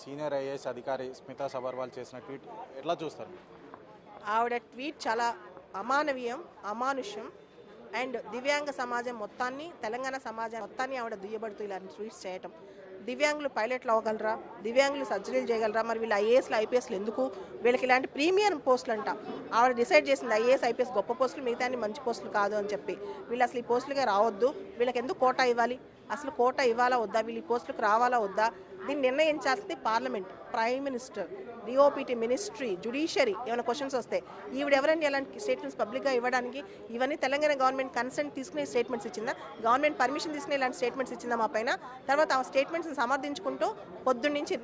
Senior IAS అధికారి స్మితా సబర్వాల్ చేసిన tweet ఎట్లా చూస్తారు? ఆవిడ ట్వీట్ చాలా అమానవీయం, అమానుష్యం. అండ్ దివ్యాంగ సమాజం మొత్తాన్ని, తెలంగాణ సమాజం మొత్తాన్ని ఆవిడ దుయ్యబడుతూ ఇలాంటి ట్వీట్స్ చేయటం. దివ్యాంగులు పైలట్లు అవ్వగలరా? దివ్యాంగులు సర్జరీలు చేయగలరా? మరి వీళ్ళు ఐఏఎస్లు ఐపీఎస్లు ఎందుకు? వీళ్ళకి ఇలాంటి ప్రీమియం పోస్టులు అంట. ఆవిడ డిసైడ్ చేసింది ఐఏఎస్ ఐపీఎస్ గొప్ప పోస్టులు, మిగతా మంచి పోస్టులు కాదు అని చెప్పి. వీళ్ళు అసలు ఈ పోస్టులుగా రావద్దు, వీళ్ళకి ఎందుకు కోటా ఇవ్వాలి, అసలు కోటా ఇవ్వాలా వద్దా, వీళ్ళు ఈ పోస్టులకు రావాలా వద్దా, దీన్ని నిర్ణయించాల్సింది parliament, prime minister, DOPT ministry, judiciary. ఏమైనా క్వశ్చన్స్ వస్తే ఈవిడ ఎవరండి అలాంటి స్టేట్మెంట్స్ పబ్లిక్గా ఇవ్వడానికి? ఇవన్నీ తెలంగాణ గవర్నమెంట్ కన్సెంట్ తీసుకునే స్టేట్మెంట్స్ ఇచ్చిందా? గవర్నమెంట్ పర్మిషన్ తీసుకునే ఇలాంటి స్టేట్మెంట్స్ ఇచ్చిందా మా పైన? తర్వాత ఆ స్టేట్మెంట్స్ని సమర్థించుకుంటూ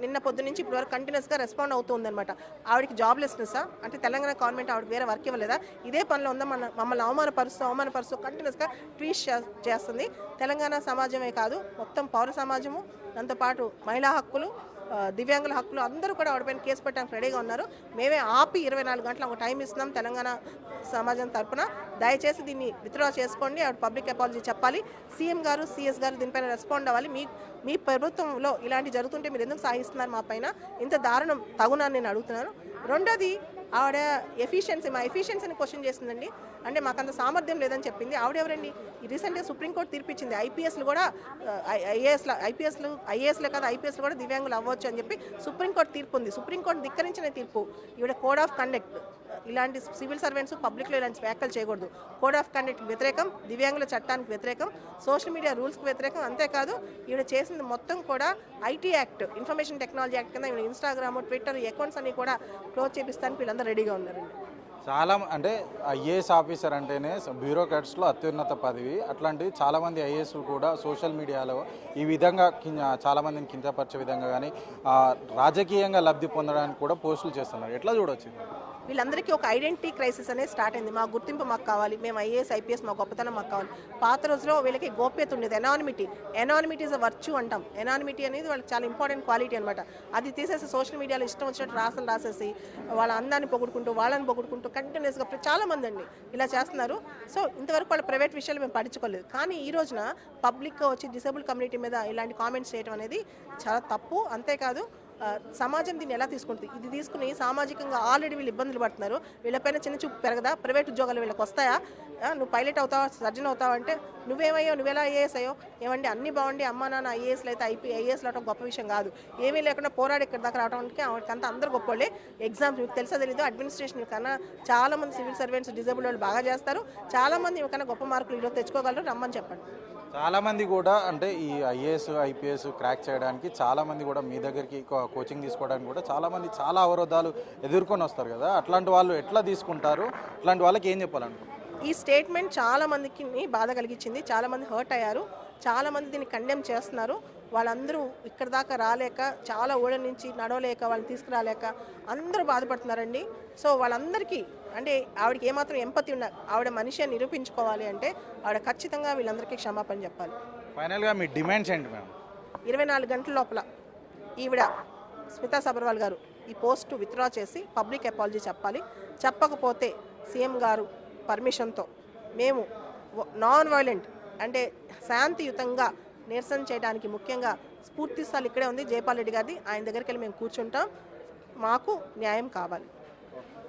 నిన్న పొద్దున్నుంచి ఇప్పుడు వరకు కంటిన్యూస్గా రెస్పాండ్ అవుతుందన్నమాట. ఆవిడకి జాబ్లెస్నెస్సా? అంటే తెలంగాణ గవర్నమెంట్ ఆవిడకి వేరే వర్క్ ఇవ్వలేదా? ఇదే పనిలో ఉందా? మమ్మల్ని అవమానపరుస్తూ కంటిన్యూస్గా ట్వీట్ చేస్తుంది. తెలంగాణ సమాజమే కాదు, మొత్తం పౌర సమాజము, దాంతోపాటు మహిళా హక్కులు, దివ్యాంగుల హక్కులు అందరూ కూడా ఆవిడపైన కేసు పెట్టడానికి రెడీగా ఉన్నారు. మేమే ఆపి 24 గంటలు ఒక టైం ఇస్తున్నాం తెలంగాణ సమాజం తరఫున. దయచేసి దీన్ని విత్డ్రా చేసుకోండి. ఆవిడ పబ్లిక్ అపాలజీ చెప్పాలి. సీఎం గారు, సిఎస్ గారు దీనిపైన రెస్పాండ్ అవ్వాలి. మీ ప్రభుత్వంలో ఇలాంటి జరుగుతుంటే మీరు ఎందుకు సాగిస్తున్నారు? మా పైన ఇంత దారుణం తగునా నేను అడుగుతున్నాను. రెండోది, ఆవిడ మా ఎఫిషియన్సీని క్వశ్చన్ చేసిందండి. అంటే మాకంత సామర్థ్యం లేదని చెప్పింది. ఆవిడెవరండి? రీసెంట్గా సుప్రీంకోర్టు తీర్పిచ్చింది ఐపీఎస్లు కూడా ఐఏఎస్లే కాదు ఐపీఎస్లు కూడా దివ్యాంగులు అవ్వచ్చు అని చెప్పి సుప్రీంకోర్టు తీర్పు ఉంది. సుప్రీంకోర్టు ధిక్కరించిన తీర్పు. ఈవిడ కోడ్ ఆఫ్ కండక్ట్, ఇలాంటి సివిల్ సర్వెంట్స్ పబ్లిక్లో ఇలాంటి వ్యాఖ్యలు చేయకూడదు. కోడ్ ఆఫ్ కండక్ట్కి వ్యతిరేకం, దివ్యాంగుల చట్టానికి వ్యతిరేకం, సోషల్ మీడియా రూల్స్కి వ్యతిరేకం. అంతేకాదు ఈవిడ చేసింది మొత్తం కూడా IT act, information technology act కింద ఈవిడ ఇన్స్టాగ్రామ్, ట్విట్టర్ అకౌంట్స్ అన్ని కూడా క్లోజ్ చేపిస్తానికి వీళ్ళందరూ రెడీగా ఉన్నారండి. చాలా అంటే ఐఏఎస్ ఆఫీసర్ అంటేనే బ్యూరోక్రాట్స్లో అత్యున్నత పదవి. అట్లాంటివి చాలామంది ఐఏఎస్ కూడా సోషల్ మీడియాలో ఈ విధంగా చాలామందిని కించపరిచే విధంగా కానీ రాజకీయంగా లబ్ధి పొందడానికి కూడా పోస్టులు చేస్తున్నారు. ఎట్లా చూడవచ్చు? వీళ్ళందరికీ ఒక ఐడెంటిటీ క్రైసిస్ అనేది స్టార్ట్ అయింది. మా గుర్తింపు మాకు కావాలి, మేము ఐఏఎస్ ఐపీఎస్ మా గొప్పతనం మాకు కావాలి. పాత రోజుల్లో వీళ్ళకి గోప్యత ఉండేది, ఎనానిమిటీ ఇస్ అ వర్చ్యూ అంటాం. ఎనానిమిటీ అనేది వాళ్ళకి చాలా ఇంపార్టెంట్ క్వాలిటీ అనమాట. అది తీసేసి సోషల్ మీడియాలో ఇష్టం వచ్చినట్టు రాసేసి వాళ్ళ అందాన్ని పొగుడుకుంటూ, వాళ్ళని పొగుడుకుంటూ కంటిన్యూస్గా చాలామంది అండి ఇలా చేస్తున్నారు. సో ఇంతవరకు వాళ్ళ ప్రైవేట్ విషయాలు మేము పట్టించుకోలేదు. కానీ ఈ రోజున పబ్లిక్గా వచ్చి డిసేబుల్ కమ్యూనిటీ మీద ఇలాంటి కామెంట్స్ చేయడం అనేది చాలా తప్పు. అంతేకాదు సమాజం దీన్ని ఎలా తీసుకుంటుంది? ఇది తీసుకుని సామాజికంగా ఆల్రెడీ వీళ్ళు ఇబ్బందులు పడుతున్నారు. వీళ్ళపైన చిన్న చూపు పెరగదా? ప్రైవేట్ ఉద్యోగాలు వీళ్ళకి వస్తాయా? నువ్వు పైలట్ అవుతావా, సర్జన్ అవుతావా అంటే నువ్వేమయ్యో, నువ్వెలా ఐఏఎస్ అయ్యో? ఏమండి అన్నీ బాగుండి అమ్మా నాన్న ఐఏఎస్లు అయితే ఐఏఎస్లు అవడం గొప్ప విషయం కాదు. ఏమీ లేకుండా పోరాడి ఇక్కడ దాకా రావడానికి ఆవిడకంతా అందరూ గొప్పవాళ్ళే. ఎగ్జామ్స్ మీకు తెలుసా తెలీదు, అడ్మినిస్ట్రేషన్ కన్నా చాలామంది సివిల్ సర్వెంట్స్, డిజేబుల్ వాళ్ళు బాగా చేస్తారు. చాలామంది ఇవకన్నా గొప్ప మార్కులు ఈరోజు తెచ్చుకోగలరు, రమ్మని చెప్పండి. చాలామంది కూడా అంటే ఈ ఐఏఎస్ ఐపీఎస్ క్రాక్ చేయడానికి చాలామంది కూడా మీ దగ్గరికి కోచింగ్ తీసుకోవడానికి కూడా చాలామంది చాలా అవరోధాలు ఎదుర్కొని వస్తారు కదా. అట్లాంటి వాళ్ళు ఎట్లా తీసుకుంటారు? అట్లాంటి వాళ్ళకి ఏం చెప్పాలనుకుంటున్నారు? ఈ స్టేట్మెంట్ చాలా మందికి బాధ కలిగించింది. చాలామంది హర్ట్ అయ్యారు. చాలామంది దీన్ని కండెమ్ చేస్తున్నారు. వాళ్ళందరూ ఇక్కడ దాకా రాలేక, చాలా ఊళ్ళ నుంచి నడవలేక, వాళ్ళని తీసుకురాలేక అందరూ బాధపడుతున్నారండి. సో వాళ్ళందరికీ అంటే ఆవిడకి ఏమాత్రం ఎంపతి ఉన్న ఆవిడ మనిషి అని నిరూపించుకోవాలి అంటే ఆవిడ ఖచ్చితంగా వీళ్ళందరికీ క్షమాపణ చెప్పాలి. ఫైనల్గా మీ డిమాండ్స్ ఏంటి మేడం? 24 గంటల లోపల ఈవిడ స్మితా సబర్వాల్ గారు ఈ పోస్టు విత్డ్రా చేసి పబ్లిక్ అపాలజీ చెప్పాలి. చెప్పకపోతే సీఎం గారు పర్మిషన్తో మేము నాన్ వైలెంట్ అంటే శాంతియుతంగా నిరసన చేయడానికి, ముఖ్యంగా స్ఫూర్తి స్థాయి ఇక్కడే ఉంది జైపాల్ రెడ్డి గారిది, ఆయన దగ్గరికి వెళ్ళి మేము కూర్చుంటాం. మాకు న్యాయం కావాలి.